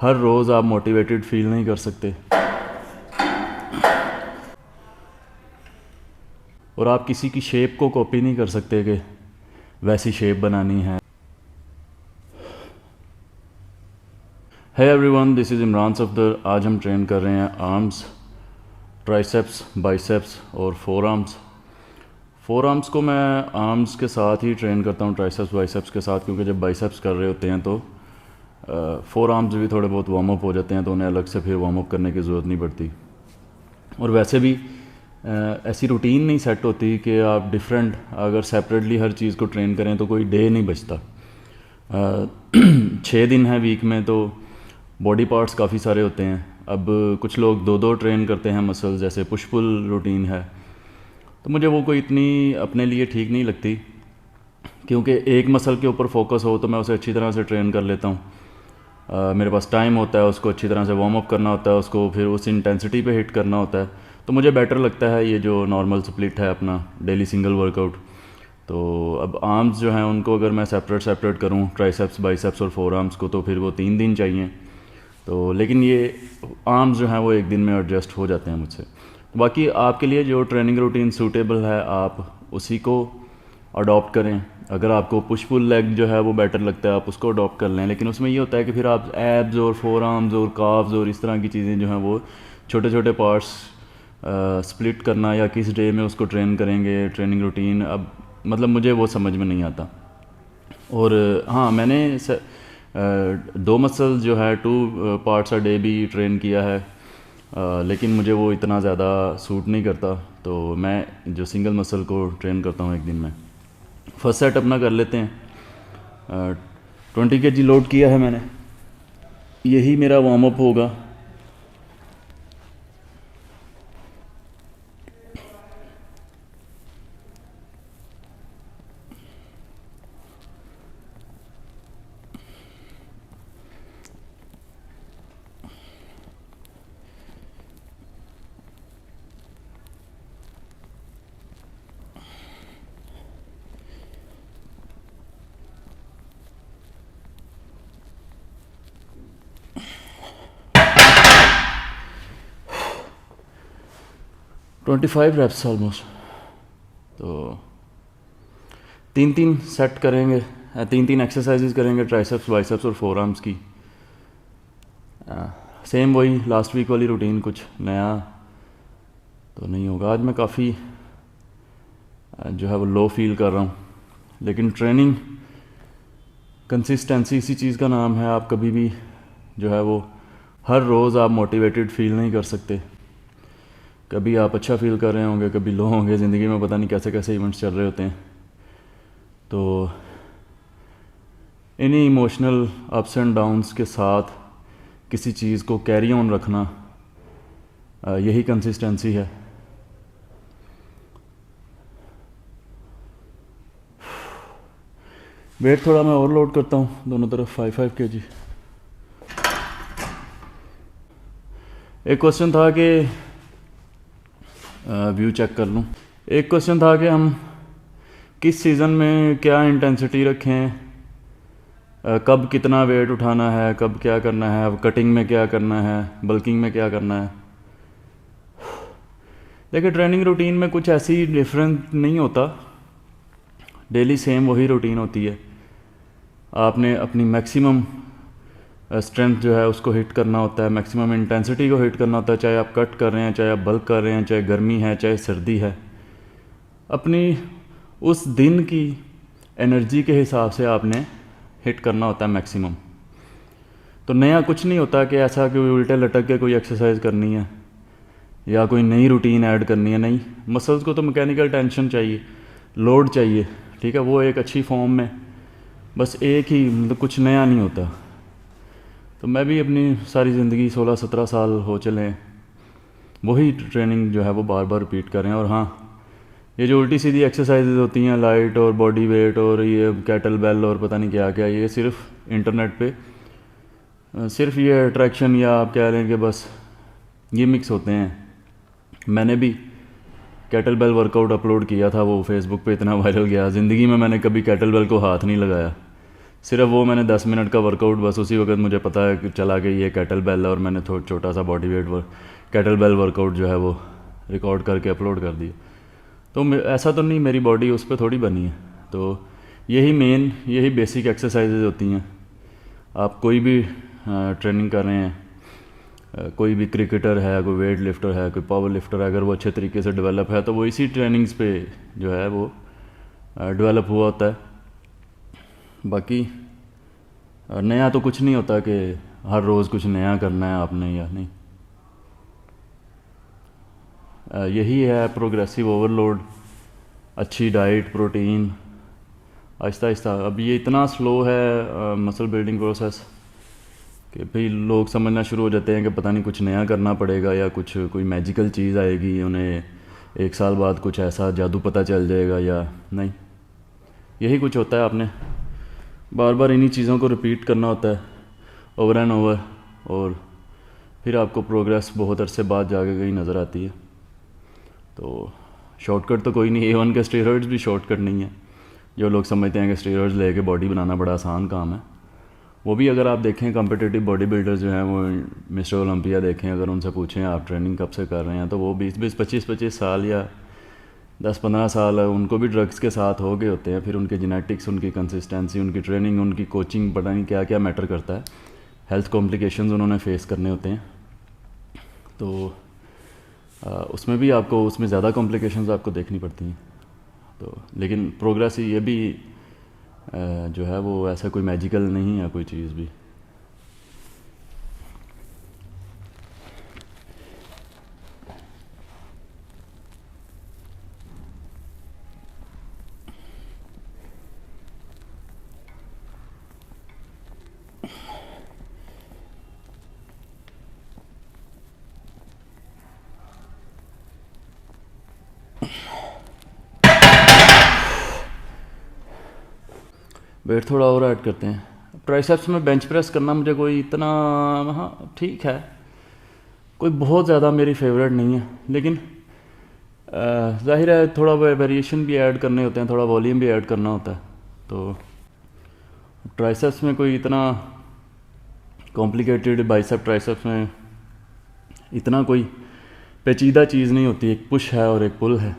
हर रोज़ आप motivated feel नहीं कर सकते और आप किसी की शेप को कॉपी नहीं कर सकते कि वैसी शेप बनानी है। है everyone, this is Imran Safdar. आज हम ट्रेन कर रहे हैं आर्म्स, ट्राइसेप्स, बाइसेप्स और फोर आर्म्स। फोर आर्म्स को मैं आर्म्स के साथ ही ट्रेन करता हूँ, ट्राइसेप्स बाइसेप्स के साथ, क्योंकि जब बाइसेप्स कर रहे होते हैं तो फोर आर्म्स भी थोड़े बहुत वार्म अप हो जाते हैं, तो उन्हें अलग से फिर वार्म अप करने की ज़रूरत नहीं पड़ती। और वैसे भी ऐसी रूटीन नहीं सेट होती कि आप डिफरेंट अगर सेपरेटली हर चीज़ को ट्रेन करें तो कोई डे नहीं बचता। 6 दिन है वीक में, तो बॉडी पार्ट्स काफ़ी सारे होते हैं। अब कुछ लोग दो दो ट्रेन करते हैं मसल्स, जैसे पुश पुल रूटीन है, तो मुझे वो कोई इतनी अपने लिए ठीक नहीं लगती, क्योंकि एक मसल के ऊपर फोकस हो तो मैं उसे अच्छी तरह से ट्रेन कर लेता हूँ। मेरे पास टाइम होता है, उसको अच्छी तरह से वार्म अप करना होता है, उसको फिर उस इंटेंसिटी पे हिट करना होता है, तो मुझे बेटर लगता है ये जो नॉर्मल स्प्लिट है अपना डेली सिंगल वर्कआउट। तो अब आर्म्स जो हैं उनको अगर मैं सेपरेट करूँ, ट्राइसेप्स बाइसेप्स और फोर आर्म्स को, तो फिर वो 3 दिन चाहिए। तो लेकिन ये आर्म्स जो हैं वो एक दिन में एडजस्ट हो जाते हैं मुझसे। बाकी आपके लिए जो ट्रेनिंग रूटीन सूटेबल है आप उसी को अडॉप्ट करें। अगर आपको पुश पुल लेग जो है वो बेटर लगता है, आप उसको अडॉप्ट कर लें, लेकिन उसमें ये होता है कि फिर आप एब्स और फोर आर्म्स और काफ्स और इस तरह की चीज़ें जो हैं वो छोटे छोटे पार्ट्स स्प्लिट करना या किस डे में उसको ट्रेन करेंगे, ट्रेनिंग रूटीन, अब मतलब मुझे वो समझ में नहीं आता। और हाँ, मैंने 2 मसल जो है 2 पार्ट्स अ डे भी ट्रेन किया है, लेकिन मुझे वो इतना ज़्यादा सूट नहीं करता, तो मैं जो सिंगल मसल को ट्रेन करता हूँ एक दिन में। फर्स्ट सेट अपना कर लेते हैं। 20 kg लोड किया है मैंने, यही मेरा वार्म अप होगा। Twenty 25 reps almost. तो 3 सेट करेंगे, 3 एक्सरसाइजेज करेंगे, ट्राइसेप्स बाइसेप्स और फोर आर्म्स की। सेम वही लास्ट वीक वाली रूटीन, कुछ नया तो नहीं होगा। आज मैं काफ़ी जो है वो लो फील कर रहा हूँ, लेकिन ट्रेनिंग कंसिस्टेंसी इसी चीज़ का नाम है। आप कभी भी जो है वो हर रोज़ आप मोटिवेटेड फील नहीं कर सकते। कभी आप अच्छा फील कर रहे होंगे, कभी लो होंगे, ज़िंदगी में पता नहीं कैसे कैसे इवेंट्स चल रहे होते हैं। तो इन्हीं इमोशनल अप्स एंड डाउन्स के साथ किसी चीज़ को कैरी ऑन रखना, यही कंसिस्टेंसी है। वेट थोड़ा मैं ओवरलोड करता हूँ, दोनों तरफ 5 kg। एक क्वेश्चन था कि व्यू चेक कर लूँ। एक क्वेश्चन था कि हम किस सीज़न में क्या इंटेंसिटी रखें, कब कितना वेट उठाना है, कब क्या करना है, अब कटिंग में क्या करना है, बल्किंग में क्या करना है। देखिए, ट्रेनिंग रूटीन में कुछ ऐसी डिफरेंस नहीं होता, डेली सेम वही रूटीन होती है। आपने अपनी मैक्सिमम स्ट्रेंथ जो है उसको हिट करना होता है, मैक्सिमम इंटेंसिटी को हिट करना होता है, चाहे आप कट कर रहे हैं, चाहे आप बल्क कर रहे हैं, चाहे गर्मी है, चाहे सर्दी है। अपनी उस दिन की एनर्जी के हिसाब से आपने हिट करना होता है मैक्सिमम। तो नया कुछ नहीं होता कि ऐसा कि उल्टे लटक के कोई एक्सरसाइज करनी है या कोई नई रूटीन ऐड करनी है। नहीं, मसल्स को तो मैकेनिकल टेंशन चाहिए, लोड चाहिए, ठीक है, वो एक अच्छी फॉर्म में, बस एक ही, मतलब कुछ नया नहीं होता। तो मैं भी अपनी सारी ज़िंदगी 16-17 साल हो चले वही ट्रेनिंग जो है वो बार बार रिपीट कर रहे हैं। और हाँ, ये जो उल्टी सीधी एक्सरसाइजेज होती हैं, लाइट और बॉडी वेट और ये कैटल बेल और पता नहीं क्या क्या, ये सिर्फ इंटरनेट पे सिर्फ ये अट्रैक्शन या आप कह रहे हैं कि बस ये मिक्स होते हैं। मैंने भी कैटल बेल वर्कआउट अपलोड किया था, वो फेसबुक पे इतना वायरल गया, ज़िंदगी में मैंने कभी कैटल बेल को हाथ नहीं लगाया, सिर्फ वो मैंने 10 मिनट का वर्कआउट, बस उसी वक्त मुझे पता है कि चला कि ये कैटल बेल है, और मैंने थोड़ा छोटा सा body weight kettlebell workout जो है वो रिकॉर्ड करके अपलोड कर दिया। तो ऐसा तो नहीं, मेरी बॉडी उस पर थोड़ी बनी है। तो यही बेसिक एक्सरसाइजेज होती हैं। आप कोई भी ट्रेनिंग कर रहे हैं, कोई भी क्रिकेटर है, कोई वेट लिफ्टर है, कोई पावर लिफ्टर है, अगर वो अच्छे तरीके से डेवलप है तो वो इसी ट्रेनिंग्स पे जो है वो डेवलप हुआ होता है। बाकी नया तो कुछ नहीं होता कि हर रोज़ कुछ नया करना है आपने या नहीं। यही है प्रोग्रेसिव ओवरलोड, अच्छी डाइट, प्रोटीन, आहिस्ता आहिस्ता। अब ये इतना स्लो है मसल बिल्डिंग प्रोसेस कि भाई लोग समझना शुरू हो जाते हैं कि पता नहीं कुछ नया करना पड़ेगा या कोई मैजिकल चीज़ आएगी, उन्हें 1 साल बाद कुछ ऐसा जादू पता चल जाएगा या नहीं। यही कुछ होता है, आपने बार बार इन्हीं चीज़ों को रिपीट करना होता है ओवर एंड ओवर, और फिर आपको प्रोग्रेस बहुत अरसे बाद जाके कहीं नज़र आती है। तो शॉर्टकट तो कोई नहीं, A1 के स्टेरॉइड्स भी शॉर्टकट नहीं है। जो लोग समझते हैं कि स्टेरॉइड्स लेके बॉडी बनाना बड़ा आसान काम है, वो भी अगर आप देखें कम्पिटिटिव बॉडी बिल्डर्स जो हैं, वो मिस्टर ओलंपिया देखें, अगर उनसे पूछें आप ट्रेनिंग कब से कर रहे हैं, तो वो 20-20, 25-25 साल या 10-15 साल उनको भी ड्रग्स के साथ हो गए होते हैं। फिर उनके जेनेटिक्स, उनकी कंसिस्टेंसी, उनकी ट्रेनिंग, उनकी कोचिंग, पता नहीं क्या क्या मैटर करता है। हेल्थ कॉम्प्लिकेशंस उन्होंने फेस करने होते हैं। तो उसमें भी आपको, उसमें ज़्यादा कॉम्प्लिकेशंस आपको देखनी पड़ती हैं। तो लेकिन प्रोग्रेस ये भी जो है वो ऐसा कोई मैजिकल नहीं है कोई चीज़ भी। वेट थोड़ा और ऐड करते हैं। ट्राइसेप्स में बेंच प्रेस करना मुझे कोई इतना, हाँ ठीक है, कोई बहुत ज़्यादा मेरी फेवरेट नहीं है, लेकिन जाहिर है थोड़ा वेरिएशन भी ऐड करने होते हैं, थोड़ा वॉल्यूम भी ऐड करना होता है। तो ट्राइसेप्स में कोई इतना कॉम्प्लिकेटेड, बाइसेप ट्राइसेप्स में इतना कोई पेचीदा चीज़ नहीं होती। एक पुश है और एक पुल है,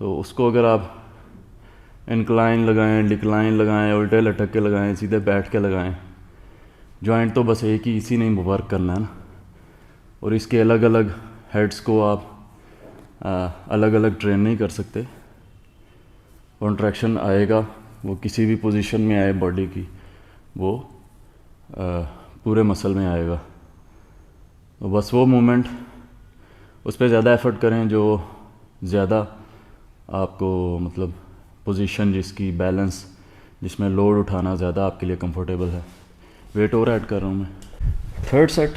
तो उसको अगर आप इंक्लाइन लगाएं, डिक्लाइन लगाएं, उल्टे लटक के लगाएं, सीधे बैठ के लगाएं, जॉइंट तो बस एक ही, इसी ने वर्क करना है ना। और इसके अलग अलग हेड्स को आप अलग अलग ट्रेन नहीं कर सकते। कॉन्ट्रैक्शन आएगा, वो किसी भी पोजीशन में आए बॉडी की, वो पूरे मसल में आएगा। तो बस वो मोमेंट, उस पर ज़्यादा एफर्ट करें जो ज़्यादा आपको, मतलब पोजीशन जिसकी बैलेंस, जिसमें लोड उठाना ज़्यादा आपके लिए कंफर्टेबल है। वेट और ऐड कर रहा हूँ मैं। 3rd set.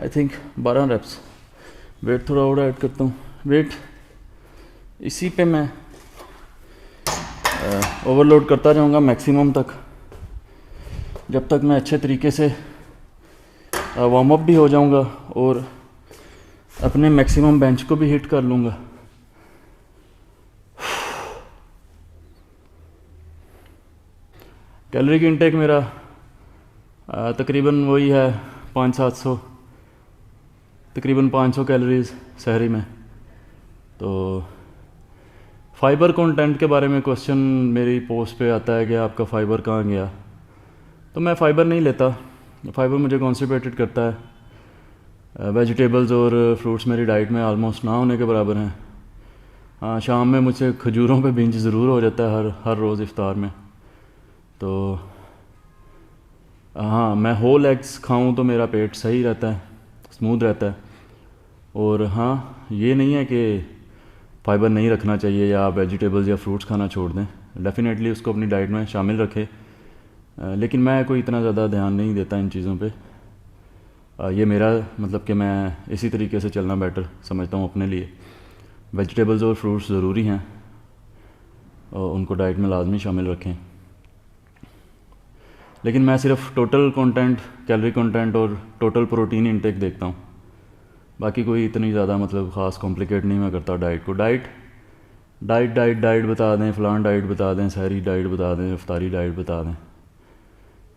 I think 12 reps. Weight थोड़ा और ऐड करता हूँ। वेट इसी पे मैं ओवरलोड करता जाऊँगा मैक्सिमम तक, जब तक मैं अच्छे तरीके से वार्म अप भी हो जाऊँगा और अपने मैक्सिमम बेंच को भी हिट कर लूँगा। कैलोरी की इनटेक मेरा तकरीबन वही है 500-700, तकरीबन 500 कैलोरीज सहरी में। तो फाइबर कंटेंट के बारे में क्वेश्चन मेरी पोस्ट पे आता है कि आपका फाइबर कहाँ गया, तो मैं फ़ाइबर नहीं लेता। फाइबर मुझे कॉन्स्टिपेटेड करता है। वेजिटेबल्स और फ्रूट्स मेरी डाइट में ऑलमोस्ट ना होने के बराबर हैं। हाँ, शाम में मुझसे खजूरों पे बिंज ज़रूर हो जाता है हर रोज़ इफ्तार में। तो हाँ, मैं होल एग्स खाऊं तो मेरा पेट सही रहता है, स्मूथ रहता है। और हाँ, ये नहीं है कि फाइबर नहीं रखना चाहिए या आप वेजिटेबल्स या फ्रूट्स खाना छोड़ दें, डेफिनेटली उसको अपनी डाइट में शामिल रखें, लेकिन मैं कोई इतना ज़्यादा ध्यान नहीं देता इन चीज़ों पे। ये मेरा मतलब कि मैं इसी तरीके से चलना बेटर समझता हूँ अपने लिए। वेजिटेबल्स और फ्रूट्स ज़रूरी हैं, उनको डाइट में लाजमी शामिल रखें। लेकिन मैं सिर्फ टोटल कंटेंट, कैलोरी कंटेंट और टोटल प्रोटीन इंटेक देखता हूँ, बाकी कोई इतनी ज़्यादा मतलब ख़ास कॉम्प्लिकेट नहीं मैं करता डाइट को। डाइट बता दें, फ़लान डाइट बता दें, सहरी डाइट बता दें, इफ्तारी डाइट बता दें,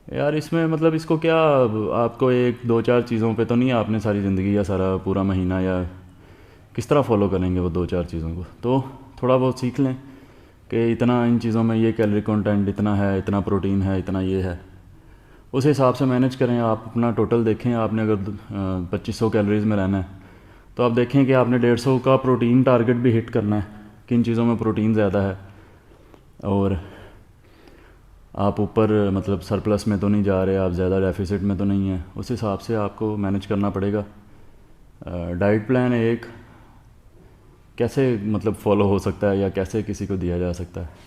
यार इसमें मतलब इसको क्या, आपको एक दो चार चीज़ों पे तो नहीं आपने सारी ज़िंदगी या सारा पूरा महीना या किस तरह फॉलो करेंगे वो दो चार चीज़ों को। तो थोड़ा बहुत सीख लें कि इतना इन चीज़ों में ये कैलोरी कंटेंट इतना है, इतना प्रोटीन है, इतना ये है, उस हिसाब से मैनेज करें। आप अपना टोटल देखें, आपने अगर 2500 कैलोरीज़ में रहना है तो आप देखें कि आपने 150 का प्रोटीन टारगेट भी हिट करना है, किन चीज़ों में प्रोटीन ज़्यादा है और आप ऊपर मतलब सरप्लस में तो नहीं जा रहे, आप ज़्यादा डेफिसिट में तो नहीं है, उस हिसाब से आपको मैनेज करना पड़ेगा। डाइट प्लान एक कैसे मतलब फ़ॉलो हो सकता है या कैसे किसी को दिया जा सकता है?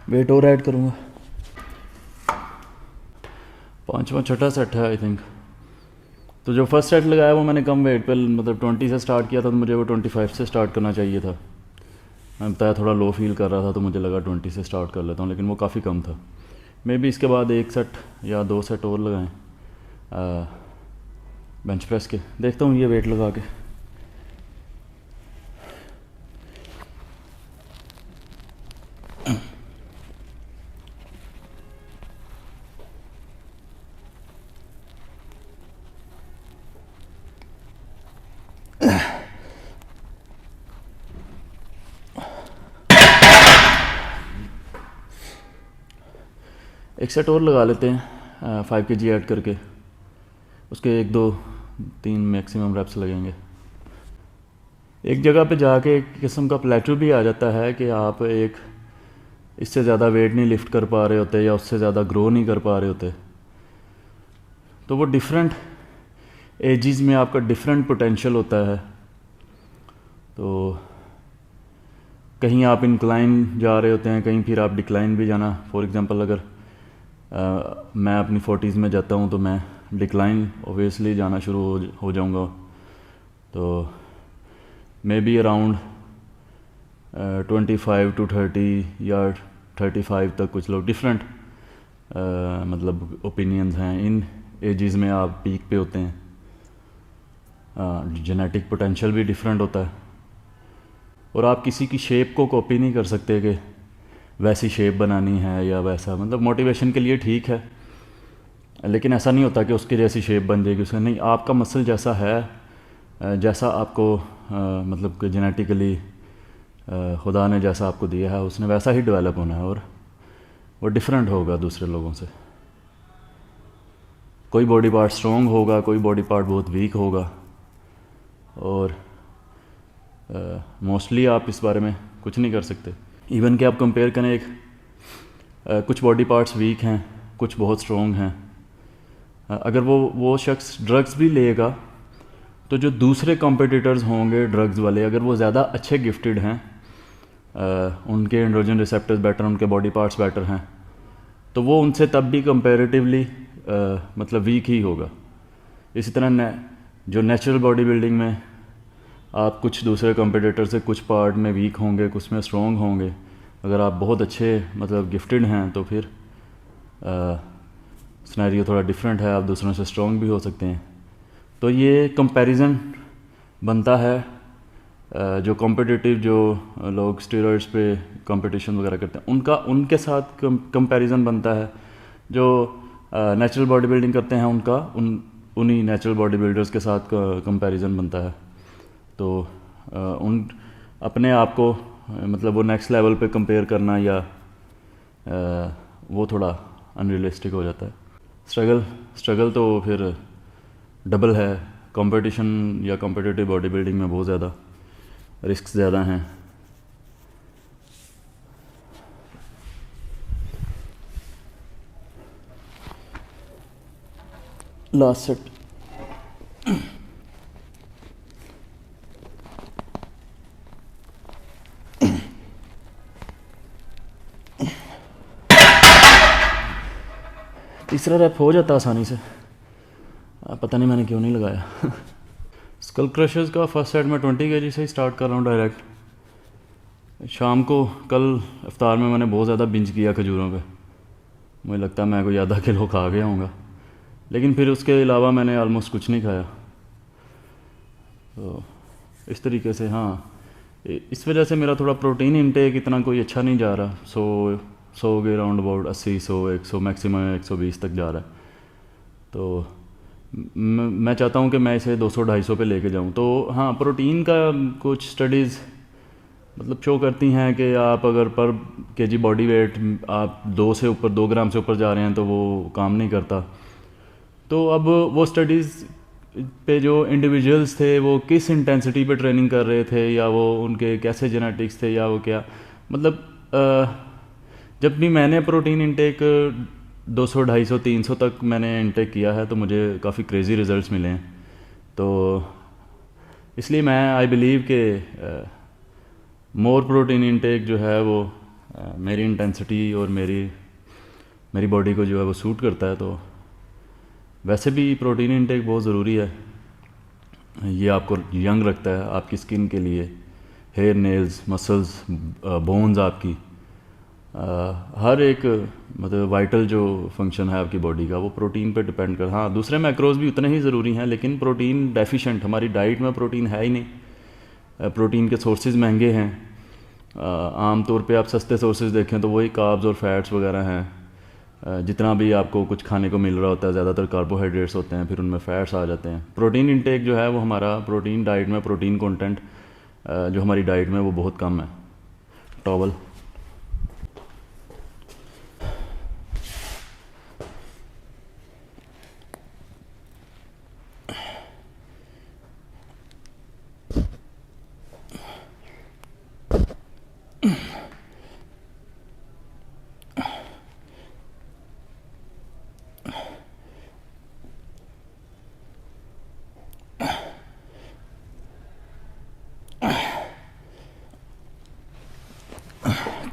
वेट और ऐड करूँगा। 5वां छठा सेट है आई थिंक। तो जो फर्स्ट सेट लगाया वो मैंने कम वेट पे मतलब 20 से स्टार्ट किया था, तो मुझे वो 25 से स्टार्ट करना चाहिए था। मैं बताया थोड़ा लो फील कर रहा था तो मुझे लगा 20 से स्टार्ट कर लेता हूँ, लेकिन वो काफ़ी कम था। मे बी इसके बाद एक सेट या दो सेट और लगाएं बेंच प्रेस के। देखता हूँ ये वेट लगा के। एक सेट और लगा लेते हैं 5 kg ऐड करके, उसके 1 2 3 मैक्सिमम रेप्स लगेंगे। एक जगह पे जाके एक किस्म का प्लेटू भी आ जाता है कि आप एक इससे ज़्यादा वेट नहीं लिफ्ट कर पा रहे होते या उससे ज़्यादा ग्रो नहीं कर पा रहे होते। तो वो डिफरेंट एजेस में आपका डिफरेंट पोटेंशियल होता है। तो कहीं आप इंक्लाइन जा रहे होते हैं, कहीं फिर आप डिक्लाइन भी जाना। फॉर एग्जांपल अगर मैं अपनी 40s में जाता हूँ तो मैं डिक्लाइन ओबियसली जाना शुरू हो जाऊँगा। तो मे बी अराउंड 25 to 30 या 35 तक कुछ लोग डिफरेंट मतलब ओपिनियंस हैं। इन एजेस में आप पीक पे होते हैं। जेनेटिक पोटेंशियल भी डिफरेंट होता है और आप किसी की शेप को कॉपी नहीं कर सकते कि वैसी शेप बनानी है या वैसा, मतलब मोटिवेशन के लिए ठीक है, लेकिन ऐसा नहीं होता कि उसकी जैसी शेप बन जाएगी उसका। नहीं, आपका मसल जैसा है, जैसा आपको मतलब कि जेनेटिकली खुदा ने जैसा आपको दिया है उसने वैसा ही डेवलप होना है और वो डिफरेंट होगा दूसरे लोगों से। कोई बॉडी पार्ट स्ट्रॉन्ग होगा, कोई बॉडी पार्ट बहुत वीक होगा और मोस्टली आप इस बारे में कुछ नहीं कर सकते। इवन कि आप कंपेयर करें एक कुछ बॉडी पार्ट्स वीक हैं, कुछ बहुत स्ट्रॉन्ग हैं। अगर वो शख्स ड्रग्स भी लेगा तो जो दूसरे कॉम्पिटिटर्स होंगे ड्रग्स वाले, अगर वो ज़्यादा अच्छे गिफ्टेड हैं, उनके एंड्रोजन रिसेप्टर्स बेटर, उनके बॉडी पार्ट्स बेटर हैं, तो वो उनसे तब भी कंपैरेटिवली मतलब वीक ही होगा। इसी तरह जो नेचुरल बॉडी बिल्डिंग में आप कुछ दूसरे कंपटीटर से कुछ पार्ट में वीक होंगे, कुछ में स्ट्रॉन्ग होंगे। अगर आप बहुत अच्छे मतलब गिफ्टेड हैं तो फिर सिनेरियो थोड़ा डिफरेंट है, आप दूसरों से स्ट्रॉन्ग भी हो सकते हैं। तो ये कंपैरिजन बनता है। जो कॉम्पिटिटिव जो लोग स्टेरॉइड्स पे कंपटीशन वगैरह करते हैं उनके साथ कंपैरिजन बनता है। जो नेचुरल बॉडी बिल्डिंग करते हैं उन्हीं नेचुरल बॉडी बिल्डर्स के साथ कंपैरिजन बनता है। तो उन अपने आप को मतलब वो नेक्स्ट लेवल पे कंपेयर करना या वो थोड़ा अनरियलिस्टिक हो जाता है। स्ट्रगल तो फिर डबल है। कंपटीशन या कॉम्पिटिटिव बॉडी बिल्डिंग में बहुत ज़्यादा रिस्क ज़्यादा हैं। लास्ट सेट तीसरा रैप हो जाता आसानी से, पता नहीं मैंने क्यों नहीं लगाया। स्कल क्रशर्स का फर्स्ट सेट मैं 20 kg से ही स्टार्ट कर रहा हूँ डायरेक्ट। शाम को कल इफ्तार में मैंने बहुत ज़्यादा बिंज किया खजूरों पे, मुझे लगता है मैं कोई आधा किलो खा गया होऊंगा, लेकिन फिर उसके अलावा मैंने ऑलमोस्ट कुछ नहीं खाया। तो इस तरीके से हाँ, इस वजह से मेरा थोड़ा प्रोटीन इंटेक इतना कोई अच्छा नहीं जा रहा। 100 के राउंड अबाउट 80, 100, 100 मैक्सिमम 120 तक जा रहा है। तो मैं चाहता हूँ कि मैं इसे 200-250 पे लेके जाऊँ। तो हाँ, प्रोटीन का कुछ स्टडीज़ मतलब शो करती हैं कि आप अगर पर केजी बॉडी वेट आप 2 ग्राम से ऊपर जा रहे हैं तो वो काम नहीं करता। तो अब वो स्टडीज़ पे जो इंडिविजुअल्स थे वो किस इंटेंसिटी पे ट्रेनिंग कर रहे थे, या वो उनके कैसे जेनेटिक्स थे, या वो क्या मतलब जब भी मैंने प्रोटीन इंटेक 200, 250, 300 तक मैंने इंटेक किया है तो मुझे काफ़ी क्रेज़ी रिज़ल्ट्स मिले हैं। तो इसलिए मैं आई बिलीव कि मोर प्रोटीन इंटेक जो है वो मेरी इंटेंसिटी और मेरी बॉडी को जो है वो सूट करता है। तो वैसे भी प्रोटीन इंटेक बहुत ज़रूरी है, ये आपको यंग रखता है, आपकी स्किन के लिए, हेयर, नेल्स, मसल्स, बोन्स, आपकी हर एक मतलब वाइटल जो फंक्शन है आपकी बॉडी का वो प्रोटीन पे डिपेंड कर। हाँ, दूसरे मैक्रोज भी उतने ही ज़रूरी हैं, लेकिन प्रोटीन डेफिशिएंट, हमारी डाइट में प्रोटीन है ही नहीं। प्रोटीन के सोर्सेज महंगे हैं। आम तौर पे आप सस्ते सोर्सेज देखें तो वही कार्ब्स और फैट्स वगैरह हैं। जितना भी आपको कुछ खाने को मिल रहा होता है ज़्यादातर कार्बोहाइड्रेट्स होते हैं, फिर उनमें फ़ैट्स आ जाते हैं। प्रोटीन इंटेक जो है वो हमारा प्रोटीन डाइट में प्रोटीन कंटेंट जो हमारी डाइट में वो बहुत कम है। टॉवल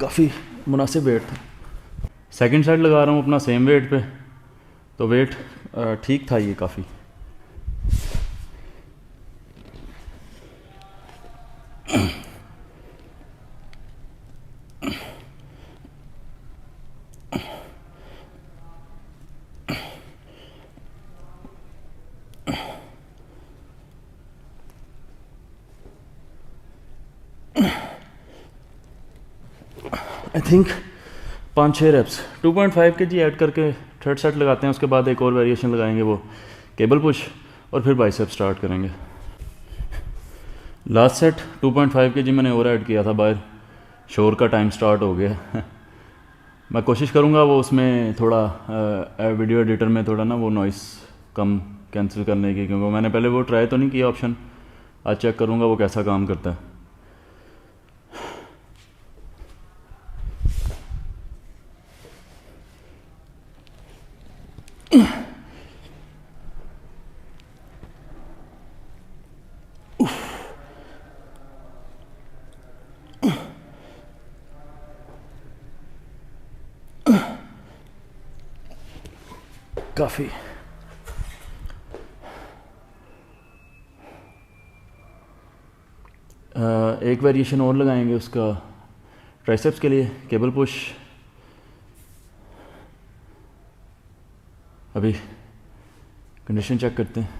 काफ़ी मुनासिब वेट था। सेकंड सेट लगा रहा हूँ अपना सेम वेट पे, तो वेट ठीक था ये काफ़ी। I think 5-6 reps 2.5 kg add करके थर्ड सेट लगाते हैं। उसके बाद एक और वेरिएशन लगाएंगे, वो केबल पुश, और फिर बाइसेप स्टार्ट करेंगे। लास्ट सेट 2.5 kg मैंने और ऐड किया था बाहर, शोर का टाइम स्टार्ट हो गया। मैं कोशिश करूँगा वो उसमें थोड़ा वीडियो एडिटर में थोड़ा ना वो नॉइस कम कैंसिल करने की, क्योंकि मैंने पहले वो ट्राई तो नहीं किया ऑप्शन, आज चेक करूँगा वो कैसा काम करता है। काफ़ी एक वेरिएशन और लगाएंगे उसका ट्राइसेप्स के लिए, केबल पुश। अभी कंडीशन चेक करते हैं।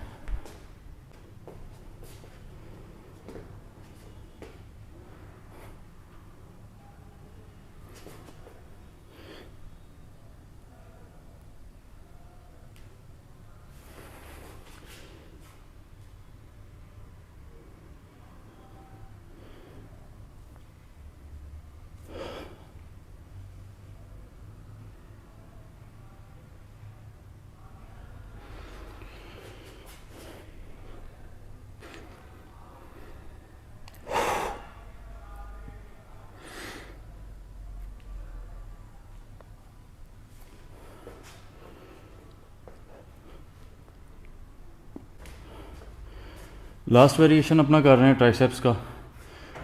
लास्ट वेरिएशन अपना कर रहे हैं ट्राइसेप्स का,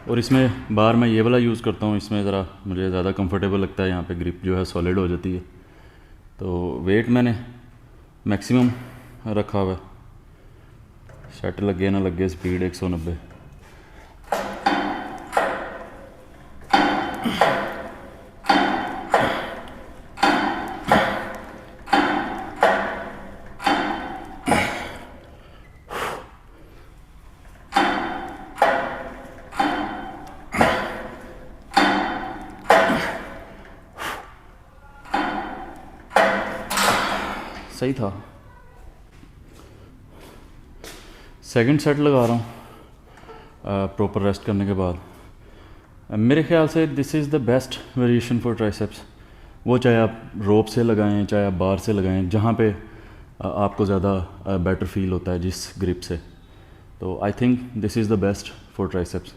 और इसमें बार मैं ये वाला यूज़ करता हूँ। इसमें ज़रा मुझे ज़्यादा कंफर्टेबल लगता है, यहाँ पे ग्रिप जो है सॉलिड हो जाती है। तो वेट मैंने मैक्सिमम रखा हुआ है, सेट लगे ना लगे, स्पीड 190। सही था। सेकंड सेट लगा रहा हूँ प्रॉपर रेस्ट करने के बाद। मेरे ख्याल से this is the best variation for triceps. वो चाहे आप रोप से लगाएं, चाहे आप बार से लगाएं, जहाँ पे आपको ज़्यादा बेटर फील होता है जिस ग्रिप से। तो I think this is the best for triceps.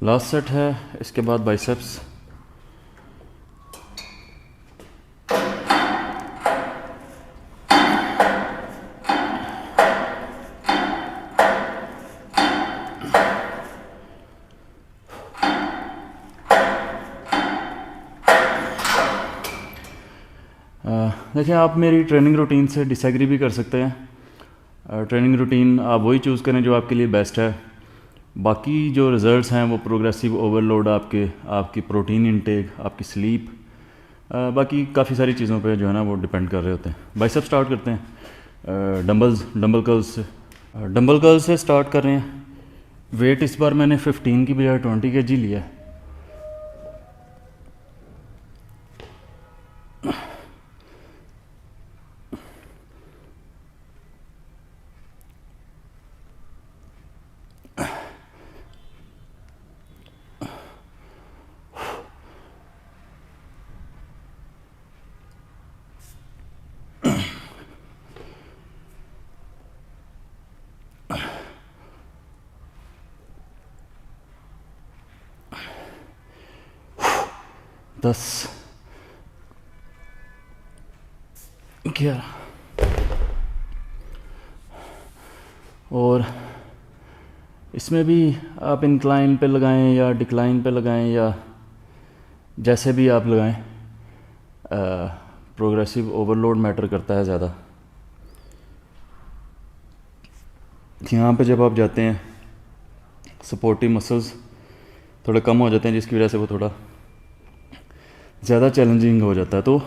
Last set है, इसके बाद बाइसेप्स। देखिए, आप मेरी ट्रेनिंग रूटीन से डिसएग्री भी कर सकते हैं। ट्रेनिंग रूटीन आप वही चूज़ करें जो आपके लिए बेस्ट है। बाकी जो रिज़ल्ट्स हैं वो प्रोग्रेसिव ओवरलोड, आपकी प्रोटीन इनटेक, आपकी स्लीप, बाकी काफ़ी सारी चीज़ों पे जो है ना वो डिपेंड कर रहे होते हैं। बाइसेप स्टार्ट करते हैं डंबल कर्ल्स से स्टार्ट कर रहे हैं। वेट इस बार मैंने 15 की बजाय 20 kg लिया है। दस, 11। और इसमें भी आप इंक्लाइन पे लगाएं या डिक्लाइन पे लगाएं या जैसे भी आप लगाएं, प्रोग्रेसिव ओवरलोड मैटर करता है ज़्यादा। यहाँ पे जब आप जाते हैं सपोर्टिव मसल्स थोड़े कम हो जाते हैं, जिसकी वजह से वो थोड़ा ज़्यादा चैलेंजिंग हो जाता है। तो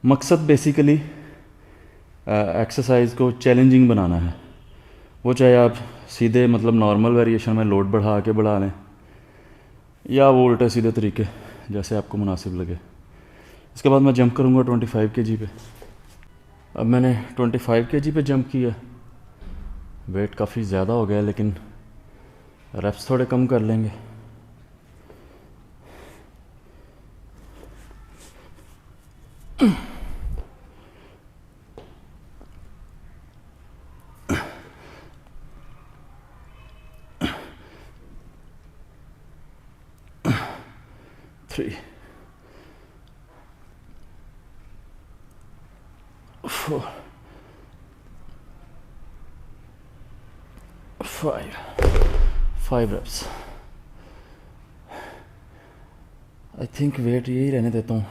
मकसद बेसिकली एक्सरसाइज को चैलेंजिंग बनाना है। वो चाहे आप सीधे मतलब नॉर्मल वेरिएशन में लोड बढ़ा के बढ़ा लें, या वो उल्टे सीधे तरीके जैसे आपको मुनासिब लगे। इसके बाद मैं जंप करूँगा 25 kg पे। अब मैंने 25 kg पे जंप किया। वेट काफ़ी ज़्यादा हो गया, लेकिन रेप्स थोड़े कम कर लेंगे। Three, 4, 5 reps। I think weight यही रहने देता हूँ।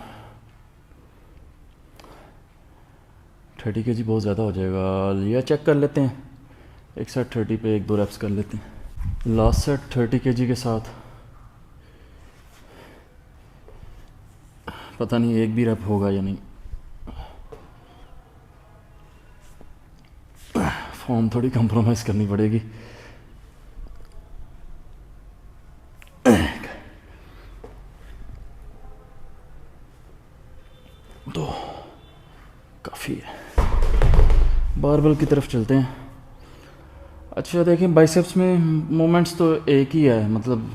30 kg बहुत ज़्यादा हो जाएगा, या चेक कर लेते हैं। एक सेट 30 पे 1-2 reps कर लेते हैं। लास्ट सेट 30 kg के साथ पता नहीं एक भी रेप होगा या नहीं। फॉर्म थोड़ी कंप्रोमाइज़ करनी पड़ेगी। तो काफ़ी है। बारबल की तरफ चलते हैं। अच्छा देखें, बाइसेप्स में मोमेंट्स तो एक ही है, मतलब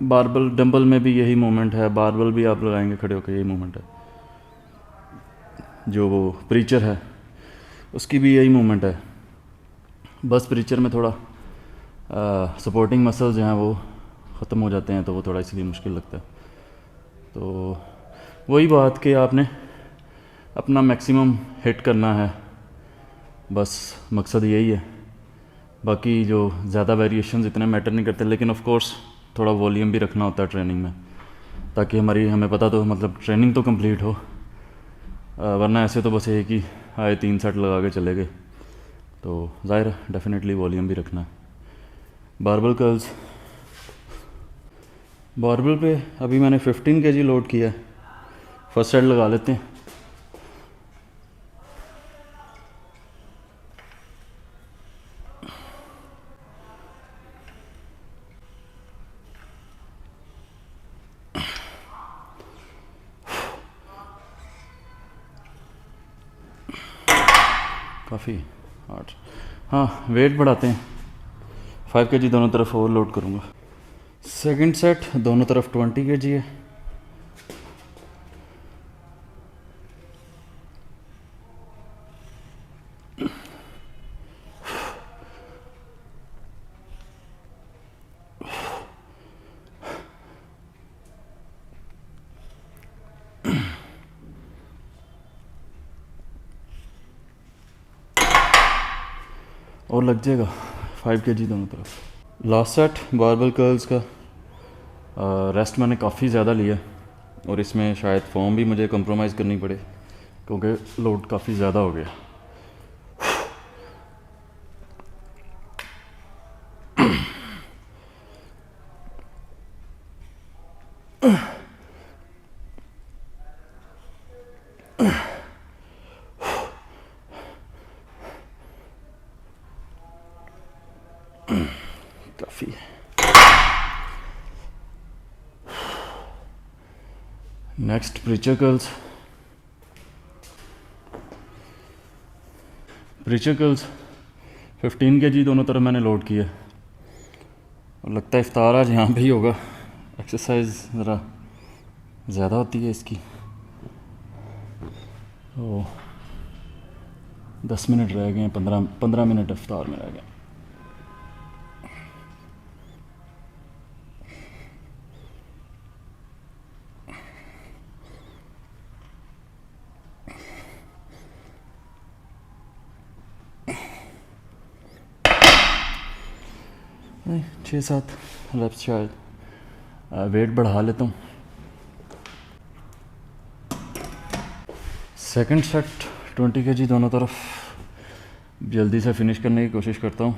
बारबल डंबल में भी यही मोमेंट है, बारबल भी आप लगाएंगे खड़े होकर यही मोमेंट है। जो वो प्रीचर है उसकी भी यही मोमेंट है, बस प्रीचर में थोड़ा सपोर्टिंग मसल्स जो हैं वो ख़त्म हो जाते हैं तो वो थोड़ा इसलिए मुश्किल लगता है। तो वही बात कि आपने अपना मैक्सिमम हिट करना है, बस मकसद यही है। बाकी जो ज़्यादा वेरिएशंस इतने मैटर नहीं करते, लेकिन ऑफ कोर्स थोड़ा वॉल्यूम भी रखना होता है ट्रेनिंग में, ताकि हमें पता तो मतलब ट्रेनिंग तो कंप्लीट हो, वरना ऐसे तो बस एक ही आए 3 सेट लगा के चले गए। तो ज़ाहिर डेफिनेटली वॉल्यूम भी रखना है। बारबल कर्ल्स, बारबल पे अभी मैंने 15 kg लोड किया है। फर्स्ट सेट लगा लेते हैं। काफ़ी हार्ड। हाँ, वेट बढ़ाते हैं। 5 kg दोनों तरफ और लोड करूँगा। सेकंड सेट दोनों तरफ 20 kg है। और लग जाएगा 5 kg दोनों तरफ। लास्ट सेट बारबल कर्ल्स का रेस्ट मैंने काफ़ी ज़्यादा लिया, और इसमें शायद फॉर्म भी मुझे कंप्रोमाइज़ करनी पड़े क्योंकि लोड काफ़ी ज़्यादा हो गया। काफ़ी है। Next preacher curls. Preacher curls 15 kg दोनों तरफ मैंने लोड किया, और लगता है इफ्तार आज यहाँ पे ही होगा। एक्सरसाइज ज़रा ज़्यादा होती है इसकी। तो 10 मिनट रह गए हैं, 15 मिनट इफ्तार में रह गए। नहीं, 6-7 रेप्स शायद। वेट बढ़ा लेता हूँ। सेकंड सेट 20 kg दोनों तरफ जल्दी से फिनिश करने की कोशिश करता हूँ।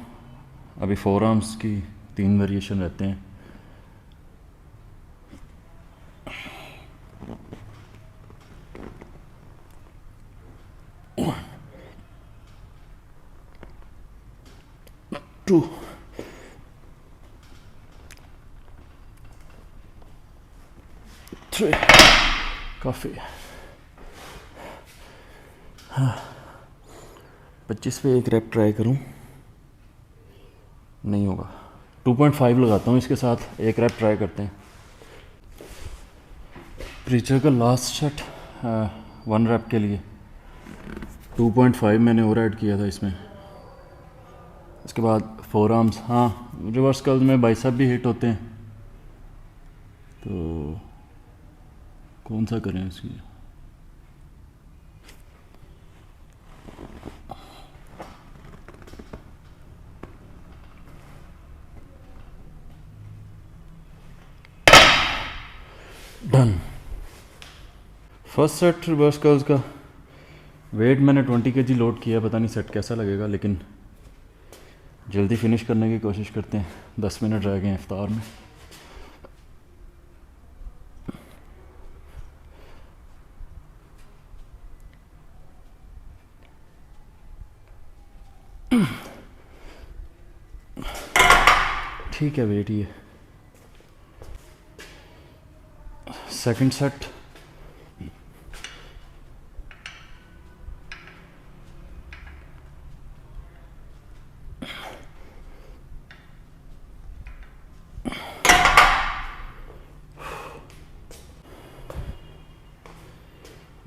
अभी 4 आर्म्स की 3 वेरिएशन रहते हैं। टू, थ्री, काफ़ी। हाँ, 25 पे एक रैप ट्राई करूँ, नहीं होगा। 2.5 लगाता हूँ इसके साथ, एक रैप ट्राई करते हैं। प्रीचर का लास्ट सेट 1 रैप के लिए 2.5 मैंने और ऐड किया था इसमें। इसके बाद 4 आर्म्स। हाँ, रिवर्स कर्ल्स में बाइसेप भी हिट होते हैं, तो कौन सा करें इसकी। Done. First set reverse curls का वेट मैंने 20 kg लोड किया। पता नहीं सेट कैसा लगेगा, लेकिन जल्दी फिनिश करने की कोशिश करते हैं। 10 मिनट रह गए हैं इफ्तार में। ठीक है, वेट ही है। सेकंड सेट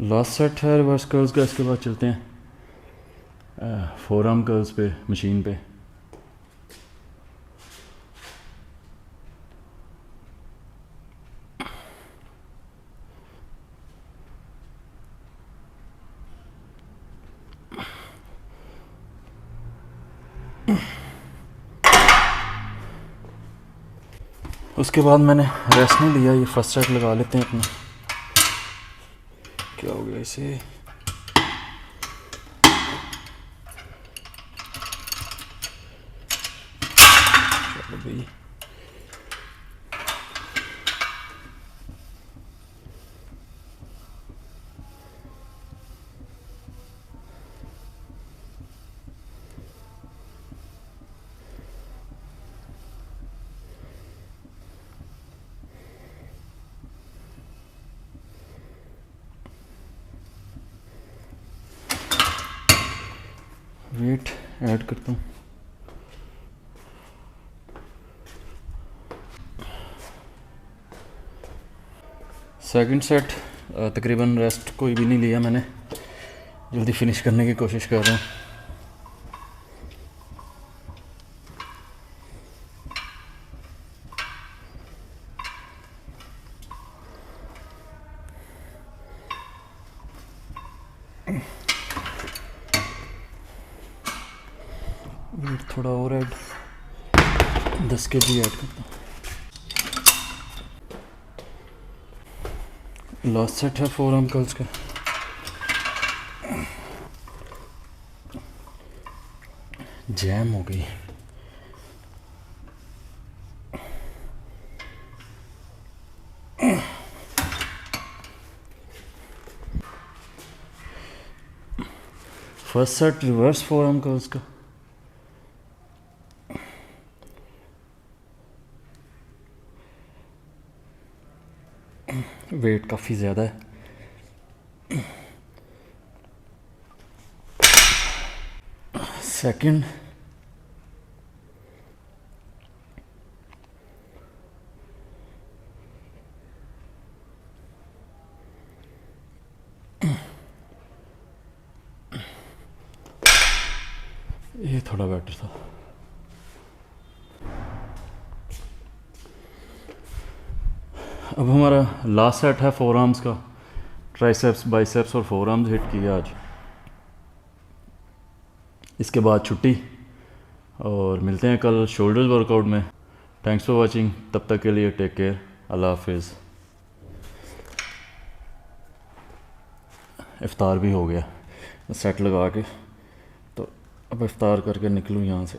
लास्ट सेट है रिवर्स कर्ल्स का। इसके बाद चलते हैं 4 आर्म कर्ल्स पे, मशीन पे। उसके बाद मैंने रेस्ट नहीं लिया, ये फर्स्ट सेट लगा लेते हैं अपना। क्या हो गया इसे? चलो भाई, वेट ऐड करता हूँ। सेकंड सेट तकरीबन रेस्ट कोई भी नहीं लिया मैंने, जल्दी फिनिश करने की कोशिश कर रहा हूँ। वेट थोड़ा और ऐड, 10 kg ऐड करता हूँ। लास्ट सेट है 4 आर्म कर्ल्स का। जैम हो गई। First set reverse 4 arm curls का। वेट काफ़ी ज़्यादा है। सेकंड ये थोड़ा बेटर था। अब हमारा लास्ट सेट है 4 आर्म्स का। ट्राइसेप्स, बाइसेप्स और 4 आर्म्स हिट किया आज। इसके बाद छुट्टी और मिलते हैं कल शोल्डर्स वर्कआउट में। थैंक्स फॉर वाचिंग, तब तक के लिए टेक केयर, अल्लाह हाफिज़। इफ्तार भी हो गया सेट लगा के, तो अब इफ्तार करके निकलूँ यहाँ से।